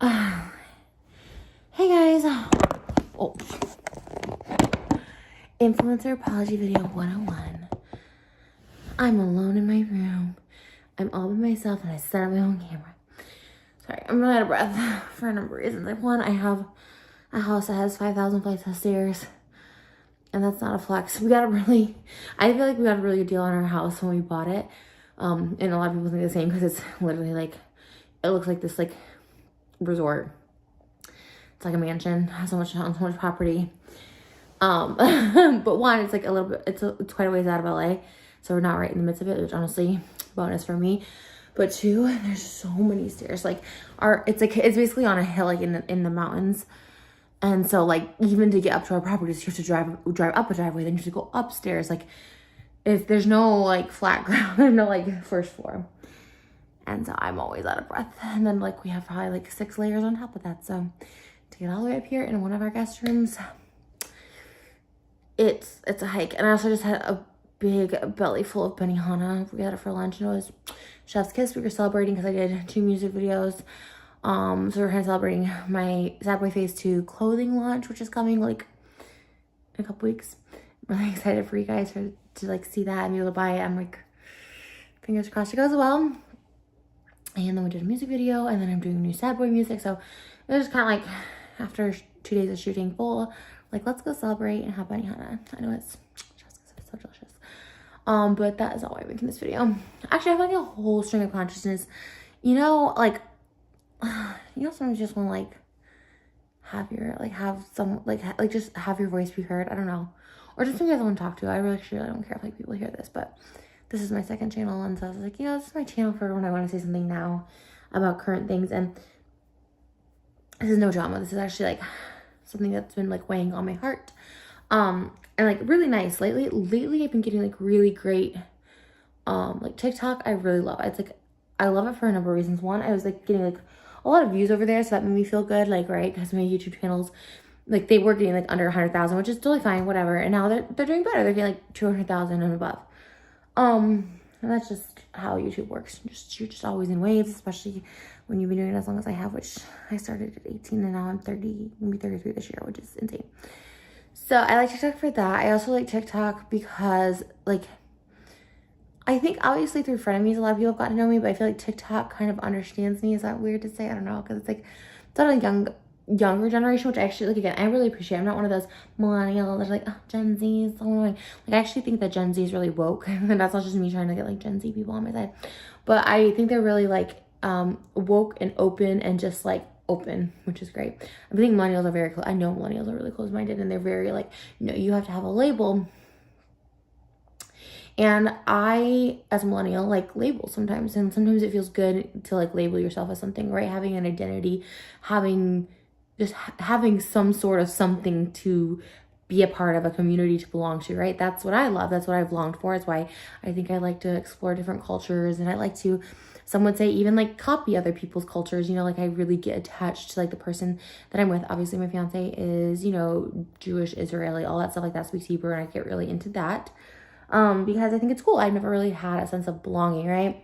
Hey guys. Oh. Influencer apology video 101. I'm alone in my room. I'm all by myself and I set up my own camera. Sorry, I'm really out of breath for a number of reasons. Like, one, I have a house that has 5,000 flights of stairs. And that's not a flex. I feel like we got a really good deal on our house when we bought it. And a lot of people think the same because it's literally like, it looks like this like resort. It's like a mansion, has so much property. But one, it's like a little bit, it's quite a ways out of LA. So we're not right in the midst of it, which honestly, bonus for me. But two, there's so many stairs. Like it's basically on a hill, like in the mountains. And so like, even to get up to our properties, you have to drive up a driveway, then you have to go upstairs. Like if there's no like flat ground, there's no like first floor. And so I'm always out of breath. And then like we have probably like 6 layers on top of that. So to get all the way up here in one of our guest rooms, it's a hike. And I also just had a big belly full of benihana. We had it for lunch and it was chef's kiss. We were celebrating because I did 2 music videos. So we're kind of celebrating my Sad Boy Phase 2 clothing launch, which is coming like in a couple weeks. I'm really excited for you guys to like see that and be able to buy it. I'm like, fingers crossed it goes well. And then we did a music video, and then I'm doing new Sad Boy music. So it was kind of like, after 2 days of shooting full, like, let's go celebrate and have benihana. I know it's so delicious. But that is all why I'm making this video. Actually, I have like a whole string of consciousness. You know, like, sometimes you just want to like just have your voice be heard. I don't know. Or just somebody I want to talk to. I really don't care if like people hear this, but this is my second channel, and so I was like, this is my channel for when I want to say something now about current things. And this is no drama. This is actually like something that's been like weighing on my heart. And like really nice. Lately I've been getting like really great like TikTok. I really love it. It's like, I love it for a number of reasons. One, I was like getting like a lot of views over there, so that made me feel good, like, right, because my YouTube channels, like, they were getting like under 100,000, which is totally fine, whatever. And now they're doing better. They're getting like 200,000 and above. And that's just how YouTube works. You're just always in waves, especially when you've been doing it as long as I have, which I started at 18 and now I'm 30, maybe 33 this year, which is insane. So I like TikTok for that. I also like TikTok because, like, I think obviously through frenemies, a lot of people have gotten to know me, but I feel like TikTok kind of understands me. Is that weird to say? I don't know, because it's like, it's not a younger generation, which I actually, like, again, I really appreciate. I'm not one of those millennials that are like, oh, Gen Z is so annoying. Like, I actually think that Gen Z is really woke, and that's not just me trying to get like Gen Z people on my side, but I think they're really like woke and open and just like open, which is great. I think millennials are very I know millennials are really close-minded, and they're very like, no, you have to have a label. And I, as a millennial, like labels sometimes, and sometimes it feels good to like label yourself as something, right? Having an identity, having some sort of something to be a part of, a community to belong to, right? That's what I love. That's what I've longed for. It's why I think I like to explore different cultures, and I like to, some would say, even like copy other people's cultures. You know, like I really get attached to like the person that I'm with. Obviously my fiance is, you know, Jewish, Israeli, all that stuff like that, speaks Hebrew, and I get really into that. Because I think it's cool. I've never really had a sense of belonging, right?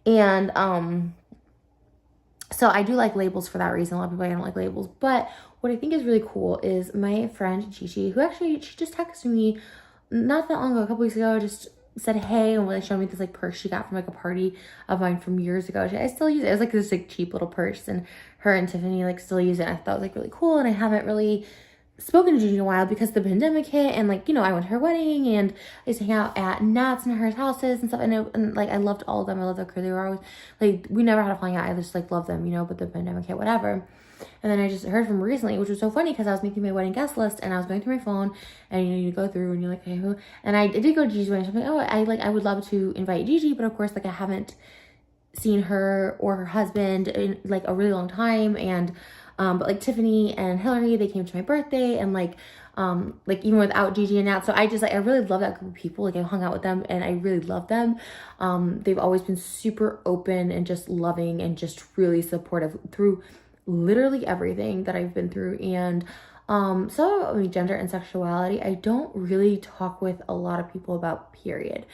And so I do like labels for that reason. A lot of people, I don't like labels. But what I think is really cool is my friend Gigi, who actually, she just texted me not that long ago, a couple weeks ago, just said hey, and like showed me this like purse she got from like a party of mine from years ago. I still use it. It was like this like cheap little purse, and her and Tiffany like still use it. I thought it was like really cool, and I haven't really spoken to Gigi in a while because the pandemic hit, and like, you know, I went to her wedding and I used to hang out at Nat's and her houses and stuff, and like I loved all of them. I loved their crew. They were always like, we never had a falling out. I just like loved them, you know, but the pandemic hit, whatever. And then I just heard from her recently, which was so funny because I was making my wedding guest list and I was going through my phone, and you know, you go through and you're like, hey, who? And I did go to Gigi's wedding. So I'm like, oh, I would love to invite Gigi, but of course, like I haven't seen her or her husband in like a really long time. And but like Tiffany and Hillary, they came to my birthday, and like even without Gigi and Nat. So I just like, I really love that group of people. Like I hung out with them and I really love them. They've always been super open and just loving and just really supportive through literally everything that I've been through. And So I mean, gender and sexuality, I don't really talk with a lot of people about, period.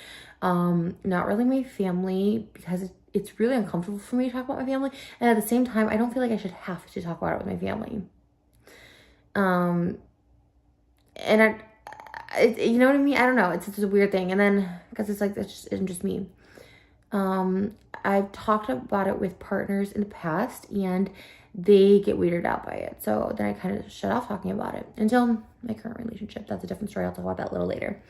Not really my family, because it's really uncomfortable for me to talk about my family. And at the same time, I don't feel like I should have to talk about it with my family. And you know what I mean? I don't know. It's a weird thing. And then, because it's like, it's just me. I've talked about it with partners in the past, and they get weirded out by it. So then I kind of shut off talking about it until my current relationship. That's a different story. I'll talk about that a little later.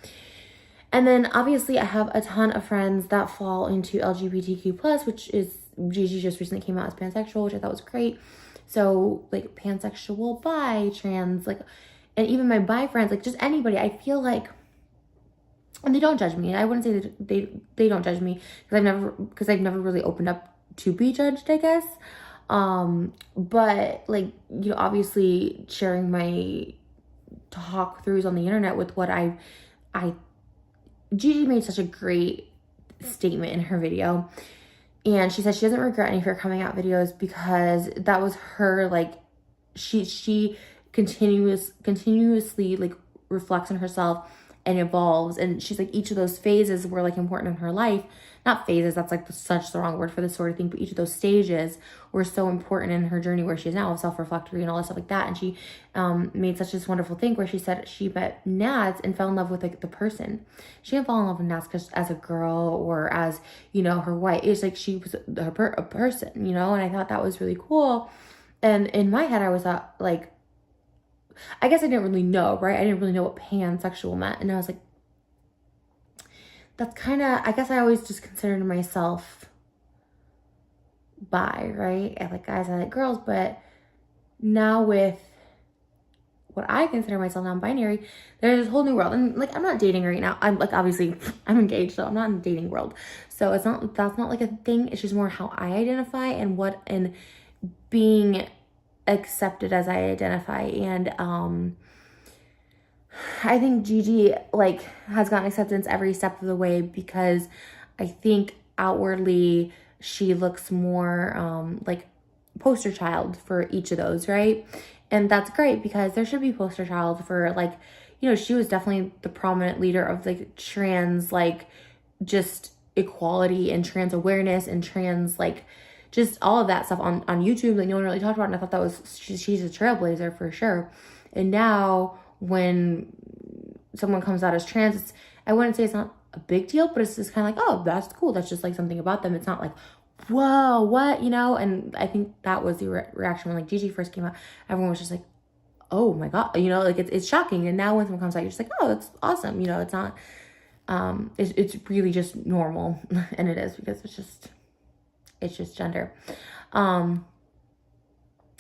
And then obviously I have a ton of friends that fall into LGBTQ+, which is, Gigi just recently came out as pansexual, which I thought was great. So like pansexual, bi, trans, like, and even my bi friends, like just anybody, I feel like, and they don't judge me. I wouldn't say that they don't judge me, because I've never really opened up to be judged, I guess. But like, you know, obviously sharing my talk throughs on the internet with what Gigi made such a great statement in her video. And she said she doesn't regret any of her coming out videos, because that was her, like, she continuously like reflects on herself and evolves. And she's like, each of those phases were like important in her life. Not phases, that's like such the wrong word for this sort of thing, but each of those stages were so important in her journey, where she is now self-reflectory and all that stuff like that. And she made such this wonderful thing where she said she met Nads and fell in love with like the person. She didn't fall in love with Nads because as a girl or as, you know, her wife. It's like she was a person, you know. And I thought that was really cool. And in my head, I was like, I guess I didn't really know, right? I didn't really know what pansexual meant. And I was like, that's kind of, I guess I always just considered myself bi, right? I like guys, I like girls. But now with what I consider myself non-binary, there's this whole new world. And like, I'm not dating right now. I'm like, obviously I'm engaged, so I'm not in the dating world. So that's not like a thing. It's just more how I identify and being accepted as I identify. And I think Gigi like has gotten acceptance every step of the way, because I think outwardly she looks more like poster child for each of those, right? And that's great, because there should be poster child for, like, you know, she was definitely the prominent leader of like trans, like just equality and trans awareness and trans, like just all of that stuff on YouTube. Like no one really talked about it, and I thought that was, she's a trailblazer for sure. And now when someone comes out as trans, I wouldn't say it's not a big deal, but it's just kind of like, oh, that's cool. That's just like something about them. It's not like, whoa, what, you know? And I think that was the reaction when like Gigi first came out. Everyone was just like, oh my God, you know, like it's shocking. And now when someone comes out, you're just like, oh, that's awesome. You know, it's not, it's really just normal. And it is, because it's just gender.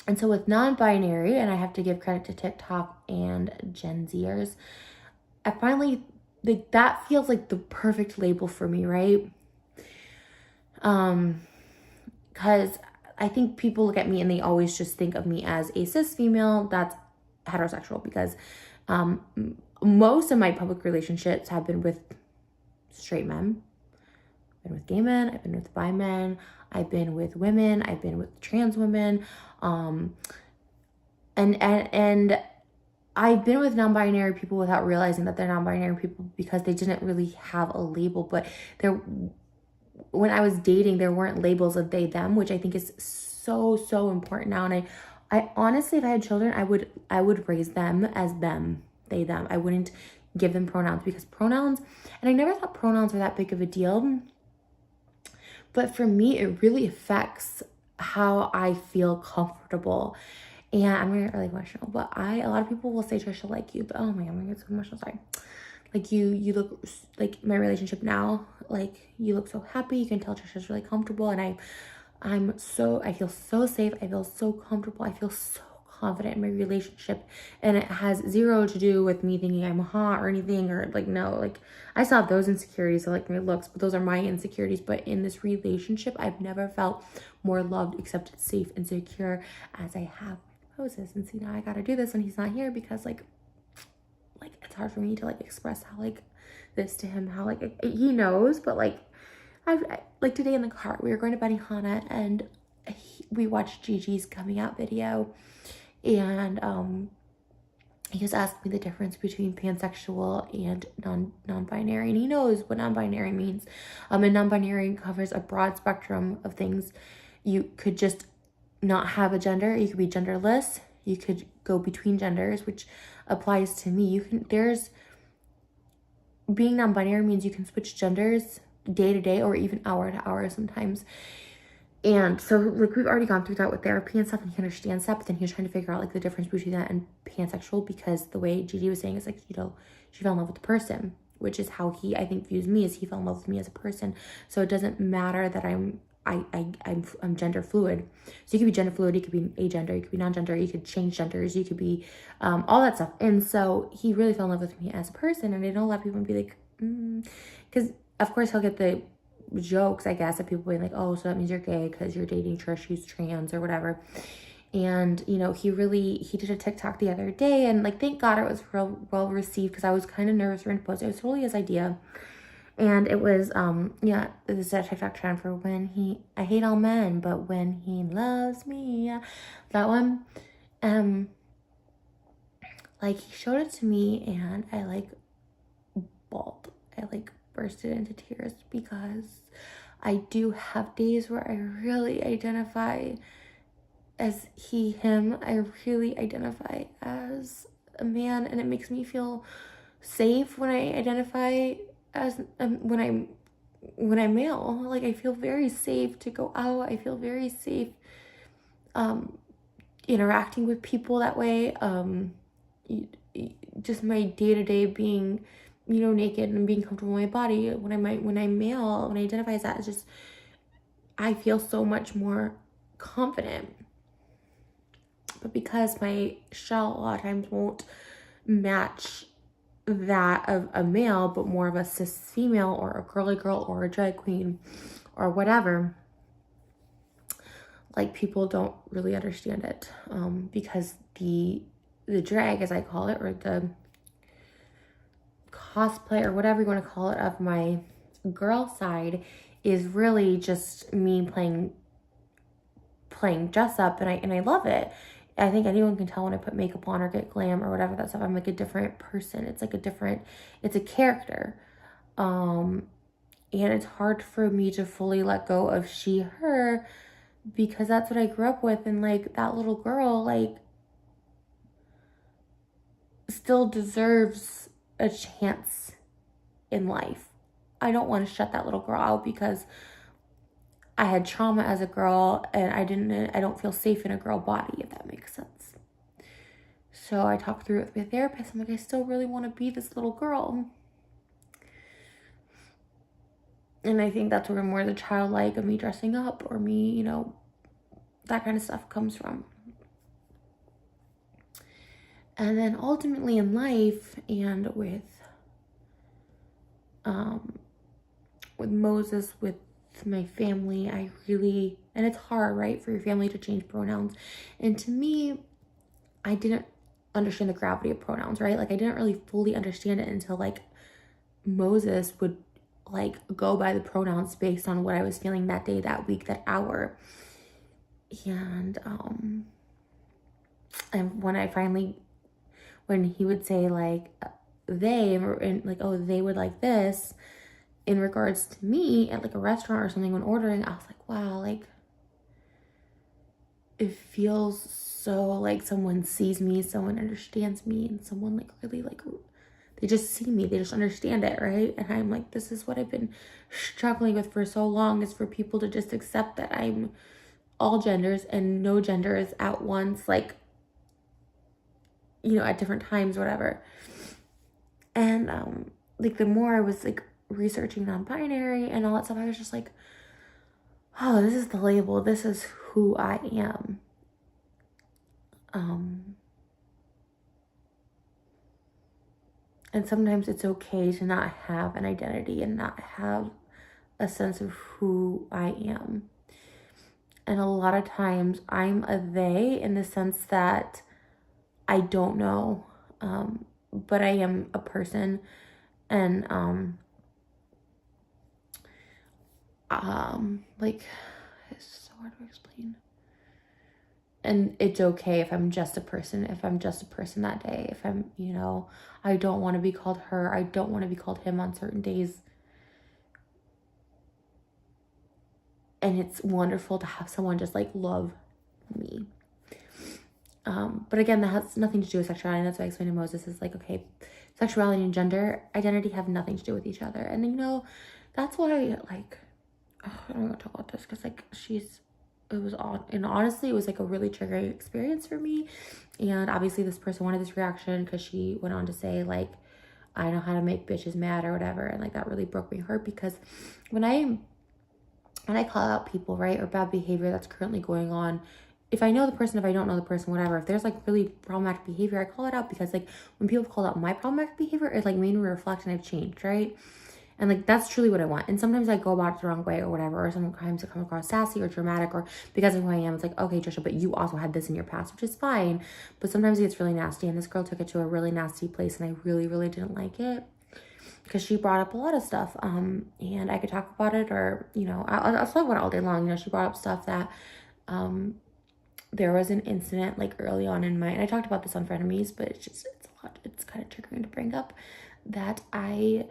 And so with non-binary, and I have to give credit to TikTok and Gen Zers, I finally, like, that feels like the perfect label for me, right? Because I think people look at me and they always just think of me as a cis female that's heterosexual, because most of my public relationships have been with straight men. I've been with gay men, I've been with bi men, I've been with women, I've been with trans women, and I've been with non-binary people without realizing that they're non-binary people, because they didn't really have a label. But when I was dating, there weren't labels of they, them, which I think is so important now. And I honestly, if I had children, I would raise them as them, they, them. I wouldn't give them pronouns, because pronouns, and I never thought pronouns were that big of a deal. But for me, it really affects how I feel comfortable. And I'm gonna get really emotional, but a lot of people will say, Trisha, like you, but oh my God, I'm gonna get so emotional, sorry. Like you look, like my relationship now, like you look so happy. You can tell Trisha's really comfortable, and I feel so safe. I feel so comfortable. I feel so confident in my relationship, and it has zero to do with me thinking I'm hot or anything, or like, no, like I still have those insecurities, so like my looks, but those are my insecurities. But in this relationship, I've never felt more loved, accepted, safe, and secure as I have with Moses. And see, now I gotta do this when he's not here, because like it's hard for me to like express how like this to him, how like he knows, but like I like today in the car, we were going to Benihana, and we watched Gigi's coming out video. And he was asking me the difference between pansexual and non-binary, and he knows what non-binary means. And non-binary covers a broad spectrum of things. You could just not have a gender. You could be genderless. You could go between genders, which applies to me. Being non-binary means you can switch genders day to day or even hour to hour sometimes. And so, like, we've already gone through that with therapy and stuff, and he understands that, but then he was trying to figure out, like, the difference between that and pansexual, because the way Gigi was saying is, like, you know, she fell in love with the person, which is how he, I think, views me, is he fell in love with me as a person. So it doesn't matter that I'm gender fluid. So you could be gender fluid, you could be agender, you could be non-gender, you could change genders, you could be all that stuff. And so he really fell in love with me as a person, and I know a lot of people would be like, because of course he'll get the jokes, I guess, of people being like, oh, so that means you're gay because you're dating Trish who's trans or whatever. And, you know, he did a TikTok the other day, and, like, thank God it was real well received, because I was kind of nervous for him to post. It was totally his idea. And it was, yeah, this is a TikTok trend for I hate all men, but when he loves me, that one. Like, he showed it to me, and I, like, bawled. I, like, bursted into tears, because I do have days where I really identify as he, him. I really identify as a man, and it makes me feel safe when I identify as when I'm male. Like, I feel very safe to go out. I feel very safe interacting with people that way. Just my day-to-day being, you know, naked and being comfortable in my body. When I'm male, when I identify as that, it's just, I feel so much more confident. But because my shell a lot of times won't match that of a male, but more of a cis female or a girly girl or a drag queen or whatever, like, people don't really understand it, because the drag, as I call it, or the cosplay or whatever you want to call it of my girl side, is really just me playing dress up, and I love it. I think anyone can tell when I put makeup on or get glam or whatever that stuff, I'm like a different person. It's like it's a character. And it's hard for me to fully let go of she, her, because that's what I grew up with. And, like, that little girl, like, still deserves a chance in life. I don't want to shut that little girl out because I had trauma as a girl, and I don't feel safe in a girl body, if that makes sense. So I talked through it with my therapist. I'm like, I still really want to be this little girl. And I think that's where more the childlike of me dressing up, or me, you know, that kind of stuff comes from. And then ultimately in life, and with Moses, with my family, I really, and it's hard, right, for your family to change pronouns. And to me, I didn't understand the gravity of pronouns, right? Like, I didn't really fully understand it until, like, Moses would, like, go by the pronouns based on what I was feeling that day, that week, that hour. And when he would say, like, they, and, like, oh, they would like this, in regards to me at, like, a restaurant or something when ordering, I was like, wow, like, it feels so like someone sees me, someone understands me, and someone, like, really, like, they just see me, they just understand it, right? And I'm like, this is what I've been struggling with for so long, is for people to just accept that I'm all genders and no genders at once, like, you know, at different times, whatever. And like, the more I was, like, researching non-binary and all that stuff, I was just like, oh, this is the label, this is who I am. And sometimes it's okay to not have an identity and not have a sense of who I am. And a lot of times I'm a they, in the sense that I don't know, but I am a person. And like, it's so hard to explain. and it's okay if I'm just a person, that day, if I'm, I don't want to be called her, I don't want to be called him on certain days. And it's wonderful to have someone just like love me. But again, that has nothing to do with sexuality. That's why I explained to Moses is like, okay, sexuality and gender identity have nothing to do with each other. And that's why, like, I don't want to talk about this because like honestly, it was like a really triggering experience for me. And obviously this person wanted this reaction because she went on to say like, I know how to make bitches mad or whatever. And like, that really broke my heart because when I call out people, right, or bad behavior that's currently going on, if I know the person, if I don't know the person, whatever, if there's like really problematic behavior, I call it out because like when people call out my problematic behavior, it like made me reflect and I've changed, right? And like, that's truly what I want. And sometimes I go about it the wrong way or whatever, or sometimes I come across sassy or dramatic, or because of who I am, it's like, okay, Trisha, but you also had this in your past, which is fine. But sometimes it gets really nasty. And this girl took it to a really nasty place and I really, really didn't like it. Because she brought up a lot of stuff, and I could talk about it, or, I'll talk about it all day long. She brought up stuff that, there was an incident, like, early on in and I talked about this on Frenemies, but it's a lot, it's kind of triggering to bring up, that I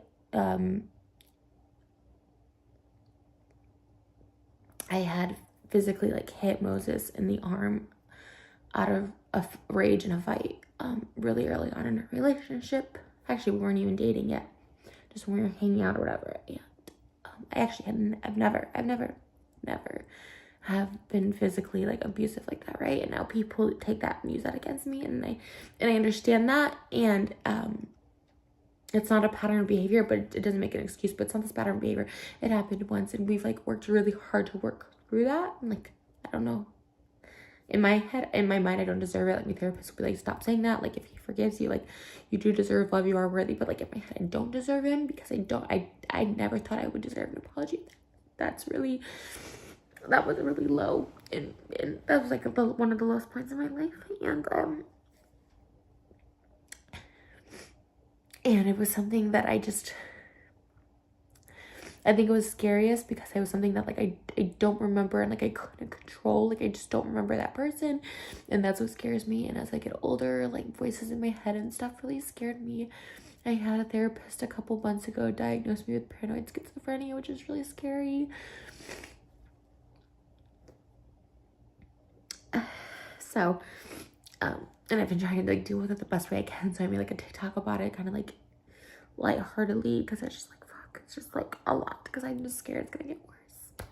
had physically, like, hit Moses in the arm out of a rage in a fight, really early on in our relationship. Actually, we weren't even dating yet. Just when we were hanging out or whatever. And I've never have been physically like abusive like that, right? And now people take that and use that against me, and I understand that, and it's not a pattern of behavior, but it doesn't make an excuse. But it's not this pattern of behavior. It happened once, and we've like worked really hard to work through that. And like, I don't know. In my head, in my mind, I don't deserve it. Like, my therapist would be like, stop saying that. Like, if he forgives you, like, you do deserve love, you are worthy. But like, in my head, I don't deserve him because I never thought I would deserve an apology. That was really low. And that was like one of the lowest points in my life. And it was something that I think it was scariest because it was something that like I don't remember, and like I couldn't control. Like, I just don't remember that person, and that's what scares me. And as I get older, like, voices in my head and stuff really scared me. I had a therapist a couple months ago diagnose me with paranoid schizophrenia, which is really scary. So, and I've been trying to like deal with it the best way I can. So I made like a TikTok about it, kind of like lightheartedly, because it's just like, it's just like a lot, because I'm just scared it's gonna get worse.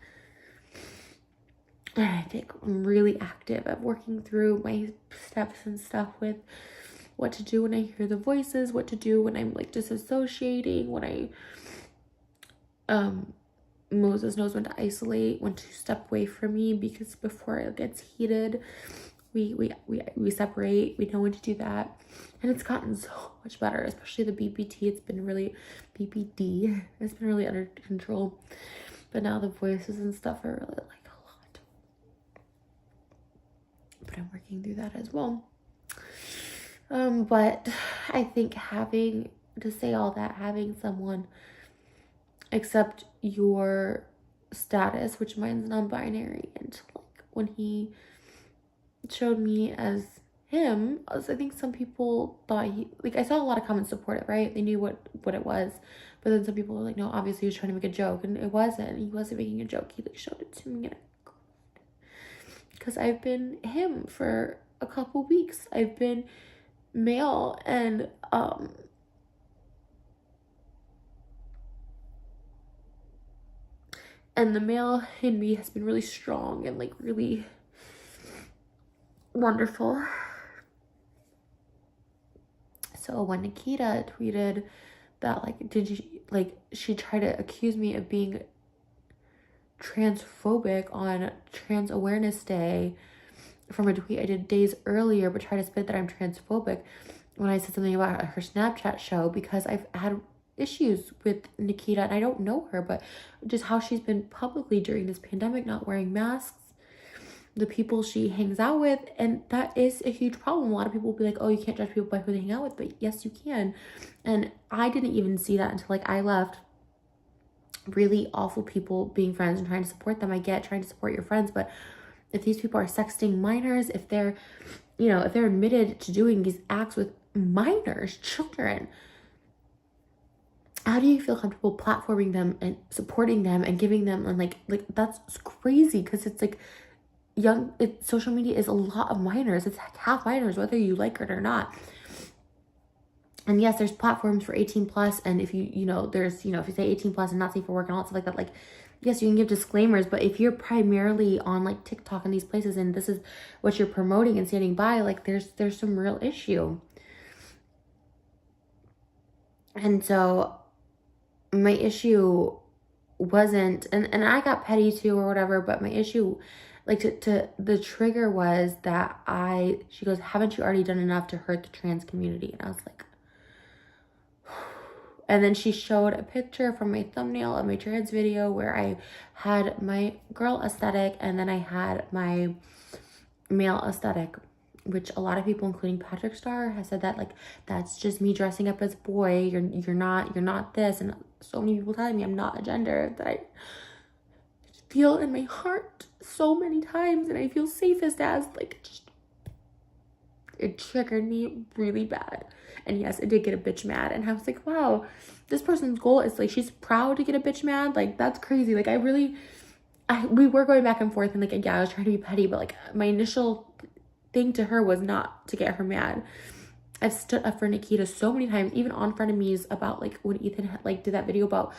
And I think I'm really active at working through my steps and stuff with what to do when I hear the voices, what to do when I'm like disassociating, when Moses knows when to isolate, when to step away from me, because before it gets heated, we separate. We know when to do that, and it's gotten so much better, especially the BPD. It's been really under control, but now the voices and stuff are really like a lot. But I'm working through that as well. But I think having someone accept your status, which mine's non-binary, and like when he showed me as him, I think some people thought I saw a lot of comments support it, right? They knew what it was, but then some people were like, no, obviously he was trying to make a joke, and he wasn't making a joke. He like showed it to me, because I've been him for a couple weeks. I've been male, and the male in me has been really strong and like really wonderful. So when Nikita tweeted that, like, she tried to accuse me of being transphobic on Trans Awareness Day from a tweet I did days earlier, but tried to spit that I'm transphobic when I said something about her Snapchat show, because I've had issues with Nikita, and I don't know her, but just how she's been publicly during this pandemic not wearing masks, the people she hangs out with, and that is a huge problem. A lot of people will be like, oh, you can't judge people by who they hang out with, but yes, you can. And I didn't even see that until like I left. Really awful people being friends and trying to support them. I get trying to support your friends, but if these people are sexting minors, if they're, you know, if they're admitted to doing these acts with minors, children, how do you feel comfortable platforming them and supporting them and giving them, and like that's crazy, because it's like social media is a lot of minors. It's like half minors, whether you like it or not. And yes, there's platforms for 18 plus, and if you know, there's, you know, if you say 18 plus and not safe for work and all that stuff like that, like, yes, you can give disclaimers, but if you're primarily on like TikTok and these places and this is what you're promoting and standing by, like there's some real issue. And so my issue wasn't, and I got petty too or whatever, but my issue, like to the trigger was that she goes, haven't you already done enough to hurt the trans community? And I was like, and then she showed a picture from my thumbnail of my trans video where I had my girl aesthetic and then I had my male aesthetic, which a lot of people, including Patrick Starr, has said that, like, that's just me dressing up as a boy. You're not this. And so many people telling me I'm not a gender that I feel in my heart so many times, and I feel safest as, like, just, it triggered me really bad. And yes, it did get a bitch mad. And I was like, wow, this person's goal is, like, she's proud to get a bitch mad. Like, that's crazy. Like, we were going back and forth, and, like, yeah, I was trying to be petty, but, like, my initial thing to her was not to get her mad. I've stood up for Nikita so many times, even on frenemies, about, like, when Ethan had, like, did that video about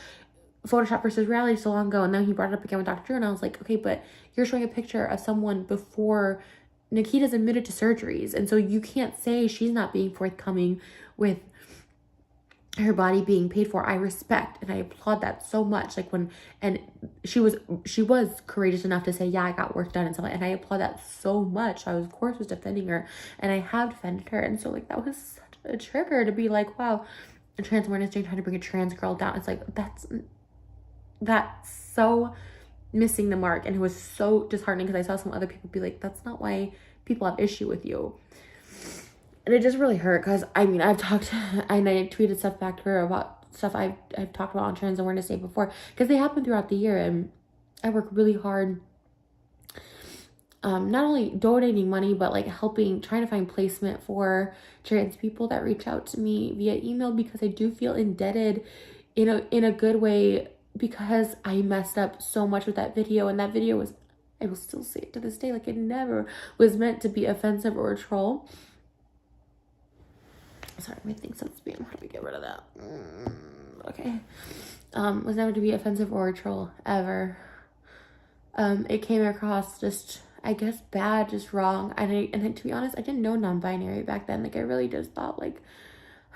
Photoshop versus reality so long ago, and then he brought it up again with Dr. Drew, and I was like, okay, but you're showing a picture of someone before Nikita's admitted to surgeries, and so you can't say she's not being forthcoming with her body being paid for. I respect and I applaud that so much. Like, and she was courageous enough to say, yeah, I got work done and stuff, and I applaud that so much. I was, of course, was defending her, and I have defended her, and so, like, that was such a trigger to be like, wow, a trans awareness day trying to bring a trans girl down. It's like, that's so missing the mark, and it was so disheartening because I saw some other people be like, that's not why people have issue with you. And it just really hurt, because I mean, I tweeted stuff back to her about stuff I've talked about on Trans Awareness Day before, because they happen throughout the year, and I work really hard, not only donating money, but, like, trying to find placement for trans people that reach out to me via email, because I do feel indebted in a good way, because I messed up so much with that video, and that video was, I will still say it to this day, like, it never was meant to be offensive or a troll. Sorry, my thing said spam. How do we get rid of that? Okay. Was never to be offensive or a troll, ever. It came across just, I guess, bad, just wrong. And to be honest, I didn't know non-binary back then. Like, I really just thought, like,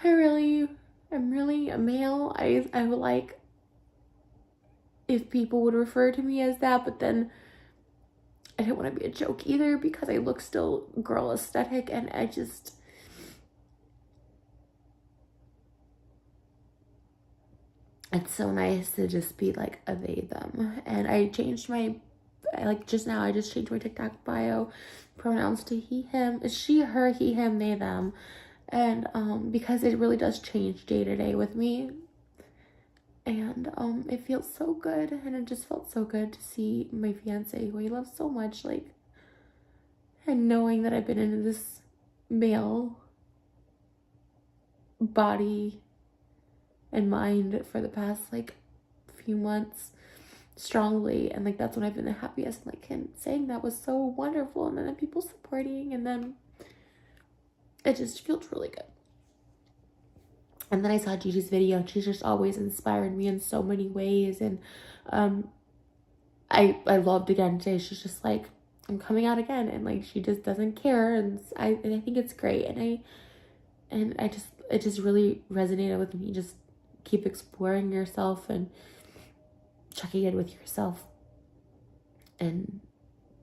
I'm really a male. I would like if people would refer to me as that, but then I didn't want to be a joke either, because I look still girl aesthetic, and I just, it's so nice to just be like a they, them. And I changed just now, I just changed my TikTok bio pronouns to he, him. It's she, her, he, him, they, them. And because it really does change day to day with me. And it feels so good. And it just felt so good to see my fiance, who I love so much, like, and knowing that I've been in this male body and mind for the past, like, few months strongly, and, like, that's when I've been the happiest. Like, him saying that was so wonderful, and then people supporting, and then it just feels really good. And then I saw Gigi's video, and she's just always inspired me in so many ways, and I loved again today. She's just like, I'm coming out again, and, like, she just doesn't care, and I think it's great, and it just really resonated with me. Just keep exploring yourself and checking in with yourself, and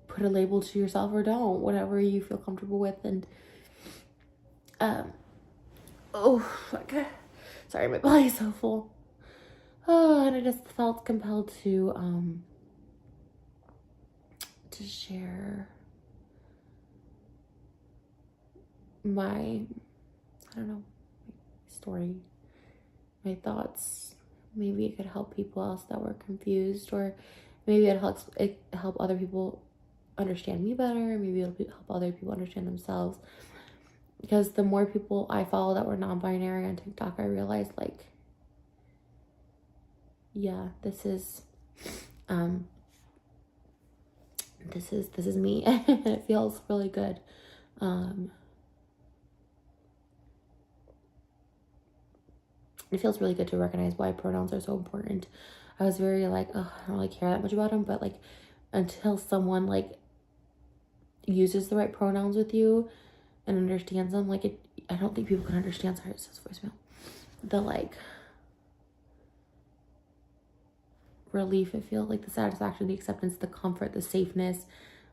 put a label to yourself or don't, whatever you feel comfortable with. And okay, sorry, my body's so full. And I just felt compelled to share my story, my thoughts. Maybe it could help people else that were confused, or maybe it help other people understand me better. Maybe it'll help other people understand themselves. Because the more people I follow that were non-binary on TikTok, I realized, like, yeah, this is me. And it feels really good. It feels really good to recognize why pronouns are so important. I was very like, oh, I don't really care that much about them, but like, until someone like uses the right pronouns with you and understands them, like, I don't think people can understand. Sorry, it says voicemail. The like relief, it feels like, the satisfaction, the acceptance, the comfort, the safeness,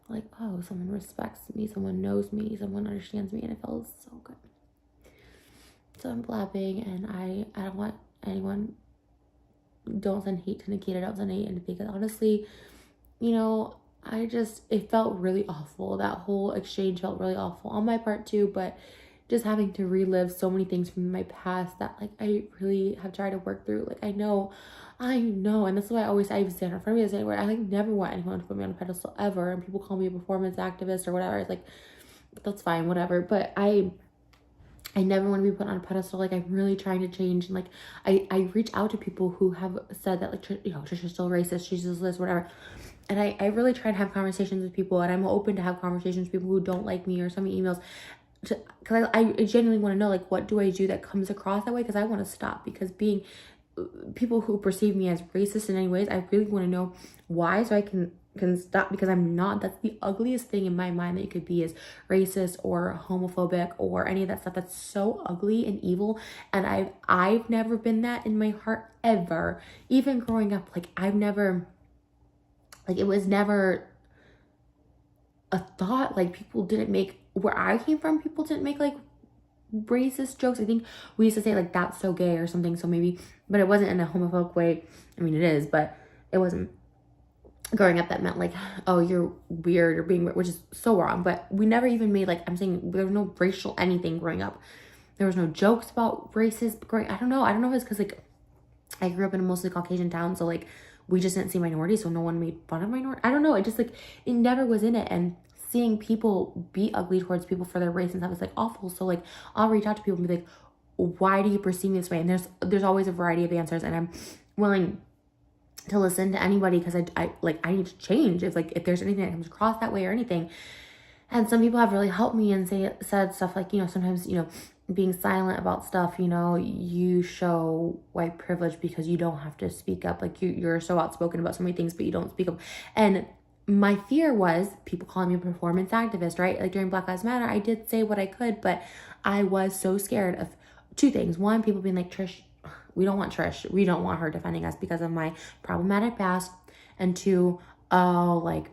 like, oh, someone respects me, someone knows me, someone understands me, and it feels so good. So I'm blabbing, and I don't want anyone, don't send hate to Nikita, don't send hate, and because honestly, you know, it felt really awful. That whole exchange felt really awful on my part too, but just having to relive so many things from my past that like I really have tried to work through. Like I know, and that's why I even stand in front of me and say, where I like never want anyone to put me on a pedestal ever, and people call me a performance activist or whatever. It's like, that's fine, whatever, but I never want to be put on a pedestal. Like, I'm really trying to change. And like, I reach out to people who have said that, like, you know, Trisha's still racist, she's just this, whatever. And I really try to have conversations with people, and I'm open to have conversations with people who don't like me or send me emails. Because I genuinely want to know, like, what do I do that comes across that way? Because I want to stop. Because being people who perceive me as racist in any ways, I really want to know why, so I can stop, because I'm not. That's the ugliest thing in my mind that you could be, is racist or homophobic or any of that stuff. That's so ugly and evil, and I've never been that in my heart ever. Even growing up, like, I've never, like, it was never a thought. Like, people didn't make, where I came from, people didn't make like racist jokes. I think we used to say like, that's so gay or something, so maybe, but it wasn't in a homophobic way. I mean, it is, but it wasn't. Growing up, that meant like, oh, you're weird or being weird, which is so wrong. But we never even made, like, I'm saying, there was no racial anything growing up. There was no jokes about races growing. I don't know if it's because like I grew up in a mostly Caucasian town, so like we just didn't see minorities, so no one made fun of minorities. I don't know, it just like, it never was in it. And seeing people be ugly towards people for their race and stuff is like awful. So like, I'll reach out to people and be like, why do you perceive me this way? And there's always a variety of answers, and I'm willing to listen to anybody, because I need to change if there's anything that comes across that way or anything. And some people have really helped me and said stuff like, you know, sometimes, you know, being silent about stuff, you know, you show white privilege because you don't have to speak up. Like, you're so outspoken about so many things, but you don't speak up. And my fear was people calling me a performance activist, right? Like, during Black Lives Matter, I did say what I could, but I was so scared of two things. One, people being like, Trish, we don't want Trish. We don't want her defending us because of my problematic past. And two, oh, like,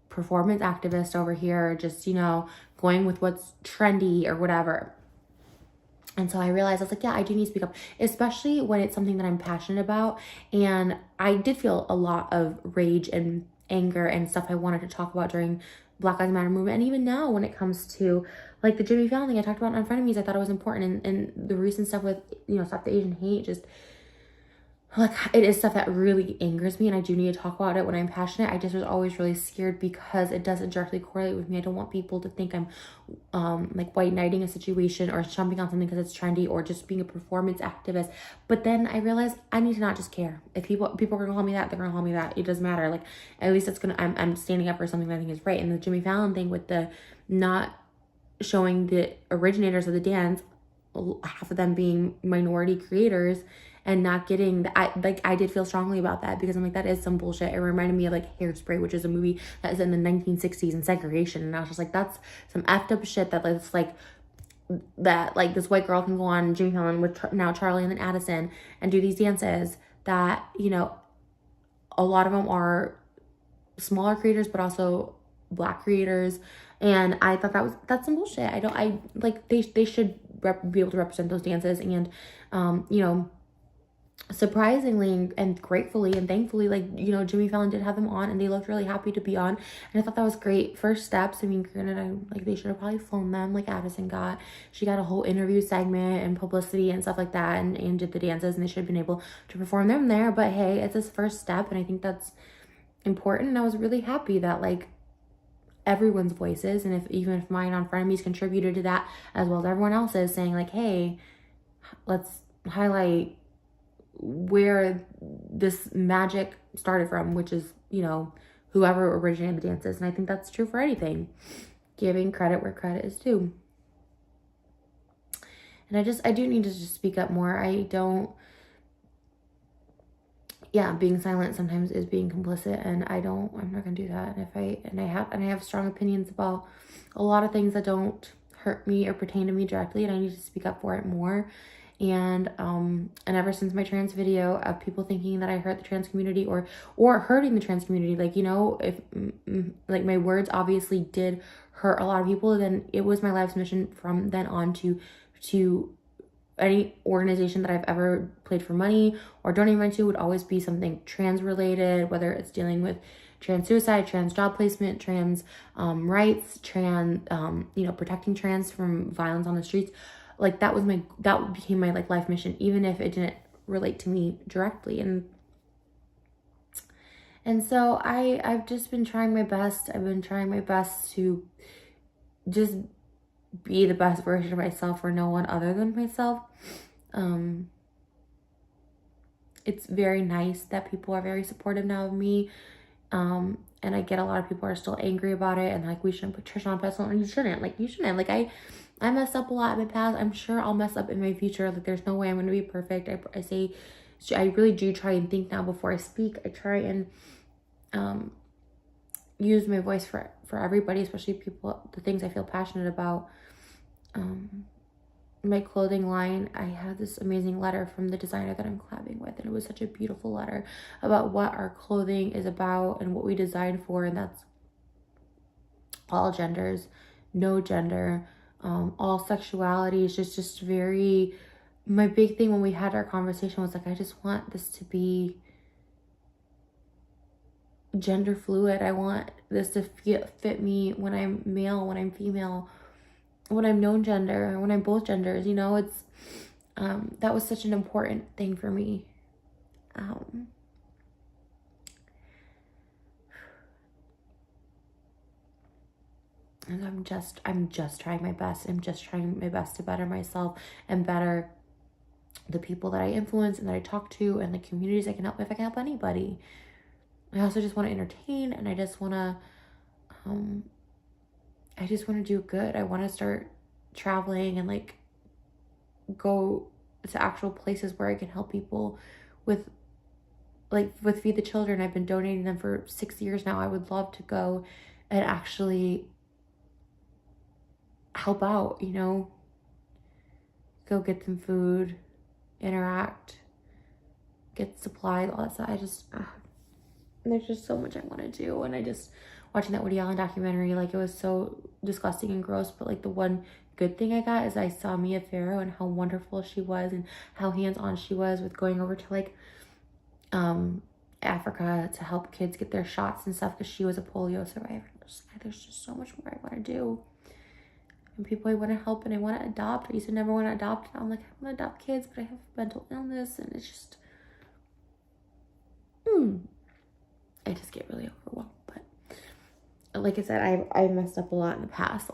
performance activist over here, just, you know, going with what's trendy or whatever. And so I realized, I was like, yeah, I do need to speak up, especially when it's something that I'm passionate about. And I did feel a lot of rage and anger and stuff I wanted to talk about during Black Lives Matter movement. And even now, when it comes to like the Jimmy Fallon thing I talked about on Frenemies, I thought it was important. And the recent stuff with, you know, Stop the Asian Hate, just like, it is stuff that really angers me, and I do need to talk about it when I'm passionate. I just was always really scared because it doesn't directly correlate with me. I don't want people to think I'm like white knighting a situation or jumping on something because it's trendy or just being a performance activist. But then I realized I need to not just care. If people are gonna call me that, they're gonna call me that. It doesn't matter. Like, at least I'm standing up for something that I think is right. And the Jimmy Fallon thing with the not showing the originators of the dance, half of them being minority creators, and not getting I did feel strongly about that, because I'm like, that is some bullshit. It reminded me of like Hairspray, which is a movie that is in the 1960s and segregation, and I was just like, that's some effed up shit that it's like that, like, this white girl can go on Jimmy Fallon with now Charlie and then Addison and do these dances that, you know, a lot of them are smaller creators but also Black creators. And I thought that's some bullshit. I like, they should be able to represent those dances. And you know, surprisingly and gratefully and thankfully, like, you know, Jimmy Fallon did have them on and they looked really happy to be on, and I thought that was great first steps. I mean, granted, like, they should have probably flown them like Addison got. She got a whole interview segment and publicity and stuff like that, and did the dances, and they should have been able to perform them there. But hey, it's this first step, and I think that's important. And I was really happy that, like, everyone's voices, and even if mine on Frenemies contributed to that as well as everyone else's, saying like, hey, let's highlight where this magic started from, which is, you know, whoever originated the dances. And I think that's true for anything. Giving credit where credit is due. And I do need to just speak up more. Being silent sometimes is being complicit, and I'm not gonna do that. And I have strong opinions about a lot of things that don't hurt me or pertain to me directly, and I need to speak up for it more. And ever since my trans video of people thinking that I hurt the trans community or hurting the trans community, like, you know, if like my words obviously did hurt a lot of people, then it was my life's mission from then on to any organization that I've ever played for money or donated money to would always be something trans related, whether it's dealing with trans suicide, trans job placement, trans rights, trans, you know, protecting trans from violence on the streets. Like that became my like life mission, even if it didn't relate to me directly. And so I've just been trying my best. I've been trying my best to just be the best version of myself for no one other than myself. It's very nice that people are very supportive now of me. And I get a lot of people are still angry about it and like, we shouldn't put Trisha on a pedestal. And you shouldn't. Like I messed up a lot in my past. I'm sure I'll mess up in my future. Like there's no way I'm going to be perfect. I really do try and think now before I speak. I try and use my voice for everybody, especially people, the things I feel passionate about. My clothing line, I had this amazing letter from the designer that I'm collabing with, and it was such a beautiful letter about what our clothing is about and what we design for, and that's all genders, no gender, all sexualities. Just very, my big thing when we had our conversation was like, I just want this to be gender fluid. I want this to fit me when I'm male, when I'm female, when I'm non-gender, when I'm both genders. You know, it's that was such an important thing for me. And I'm just trying my best. I'm just trying my best to better myself and better the people that I influence and that I talk to and the communities I can help. If I can help anybody, I also just want to entertain, and I just want to do good. I want to start traveling and like go to actual places where I can help people with Feed the Children. I've been donating them for 6 years now. I would love to go and actually help out, you know, go get them food, interact, get supplies, all that stuff. There's just so much I want to do. And I just, watching that Woody Allen documentary, like it was so disgusting and gross, but like the one good thing I got is I saw Mia Farrow and how wonderful she was and how hands-on she was with going over to like Africa to help kids get their shots and stuff, because she was a polio survivor. There's just so much more I want to do, and people I want to help and I want to adopt. I used to never want to adopt, and I'm like, I want to adopt kids, but I have mental illness, and it's just I just get really overwhelmed. But like I said, I messed up a lot in the past,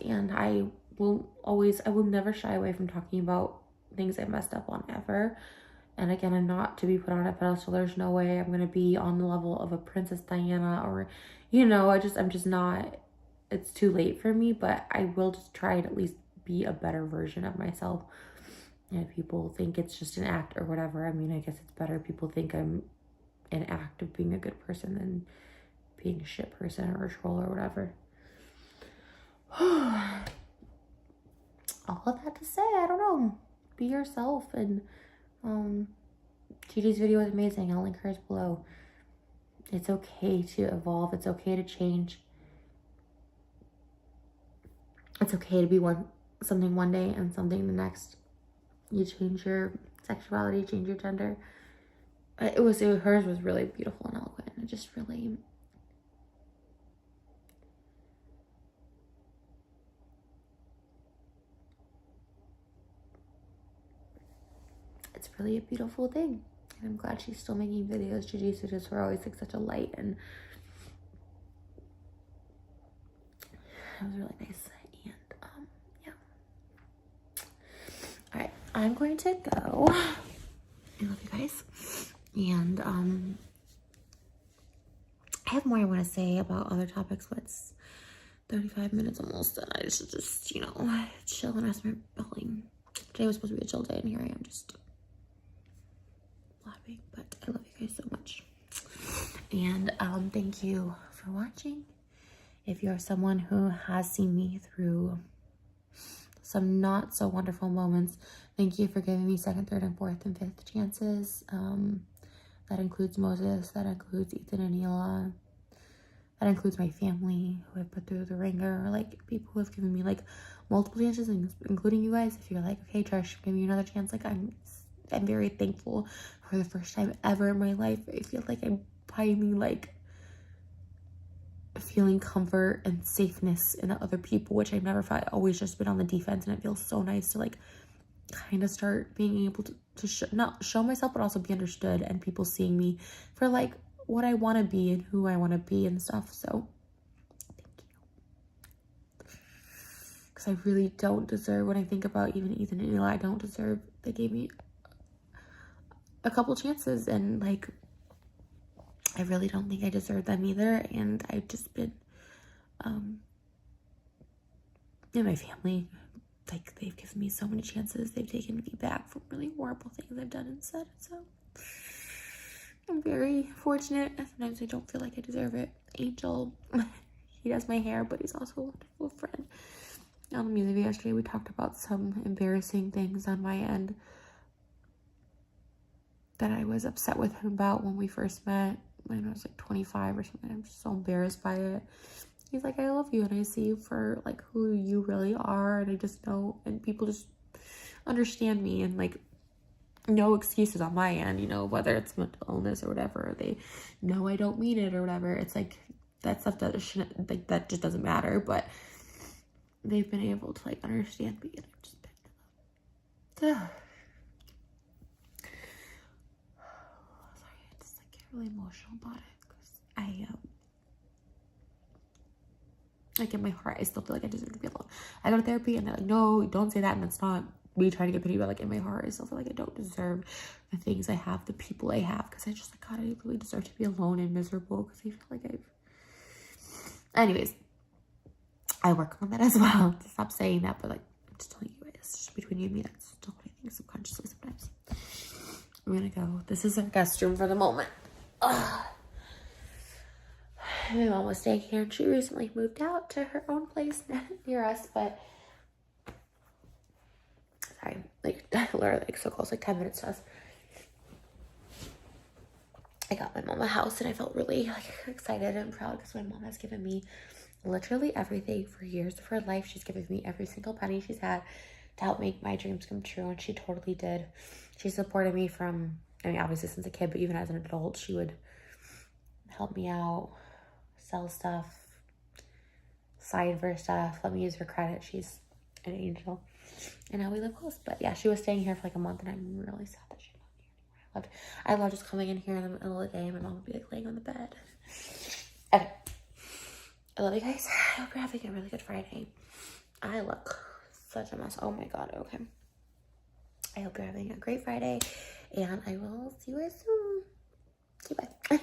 and I will never shy away from talking about things I messed up on ever. And again, I'm not to be put on a pedestal. There's no way I'm gonna be on the level of a Princess Diana, or, you know, I'm just not. It's too late for me, but I will just try and at least be a better version of myself. And if people think it's just an act or whatever, I mean, I guess it's better people think I'm an act of being a good person than being a shit person or a troll or whatever. All of that to say, I don't know. Be yourself. And Gigi's video was amazing. I'll link hers below. It's okay to evolve. It's okay to change. It's okay to be something one day and something the next. You change your sexuality, change your gender. Hers was really beautiful and eloquent. It just really, it's really a beautiful thing. And I'm glad she's still making videos. Gigi's videos were always like such a light, and It was really nice. And yeah. All right, I'm going to go. I love you guys. And I have more I want to say about other topics, but it's 35 minutes almost, and I should just, you know, chill and rest my belly. Today was supposed to be a chill day, and here I am just laughing. But I love you guys so much. And thank you for watching. If you're someone who has seen me through some not so wonderful moments, thank you for giving me second, third, and fourth, and fifth chances. That includes Moses, that includes Ethan and Ela, that includes my family who I've put through the ringer, like people who have given me like multiple chances, including you guys. If you're like, okay, Trish, give me another chance, like I'm very thankful. For the first time ever in my life, I feel like I'm finally like feeling comfort and safeness in other people, which I've never felt. I've always just been on the defense, and it feels so nice to like kind of start being able to not show myself, but also be understood, and people seeing me for like what I want to be and who I want to be and stuff. So thank you, because I really don't deserve, when I think about even Ethan and Ela, I don't deserve. They gave me a couple chances, and like I really don't think I deserve them either. And I've just been in my family, like they've given me so many chances. They've taken me back from really horrible things I've done and said. So I'm very fortunate. Sometimes I don't feel like I deserve it. Angel, he does my hair, but he's also a wonderful friend. On the music video yesterday, we talked about some embarrassing things on my end that I was upset with him about when we first met, when I was like 25 or something. I'm just so embarrassed by it. He's like, I love you, and I see you for like who you really are, and I just know, and people just understand me, and like no excuses on my end, you know, whether it's mental illness or whatever. They know I don't mean it or whatever. It's like that stuff that shouldn't, like that just doesn't matter, but they've been able to like understand me, and I've just been sorry, I just like get really emotional about it, because I like in my heart I still feel like I deserve to be alone. I go to therapy and they're like, no, don't say that, and that's not me trying to get pity, but like in my heart I still feel like I don't deserve the things I have, the people I have, because I just like, God, I really deserve to be alone and miserable, because I feel like anyways, I work on that as well to stop saying that, but like I'm just telling you guys, just between you and me, that's still what I think subconsciously sometimes. I'm gonna go. This is our guest room for the moment. My mom was staying here, and she recently moved out to her own place near us, but sorry, like literally like so close, like 10 minutes to us. I got my mom a house, and I felt really like excited and proud, because my mom has given me literally everything for years of her life. She's given me every single penny she's had to help make my dreams come true, and she totally did. She supported me from, I mean, obviously since a kid, but even as an adult, she would help me out, sell stuff, sign for stuff, let me use her credit. She's an angel. And now we live close. But yeah, she was staying here for like a month, and I'm really sad that she's not here anymore. I love just coming in here in the middle of the day, and my mom would be like laying on the bed. Okay. I love you guys. I hope you're having a really good Friday. I look such a mess. Oh my God. Okay. I hope you're having a great Friday, and I will see you guys soon. Okay, bye.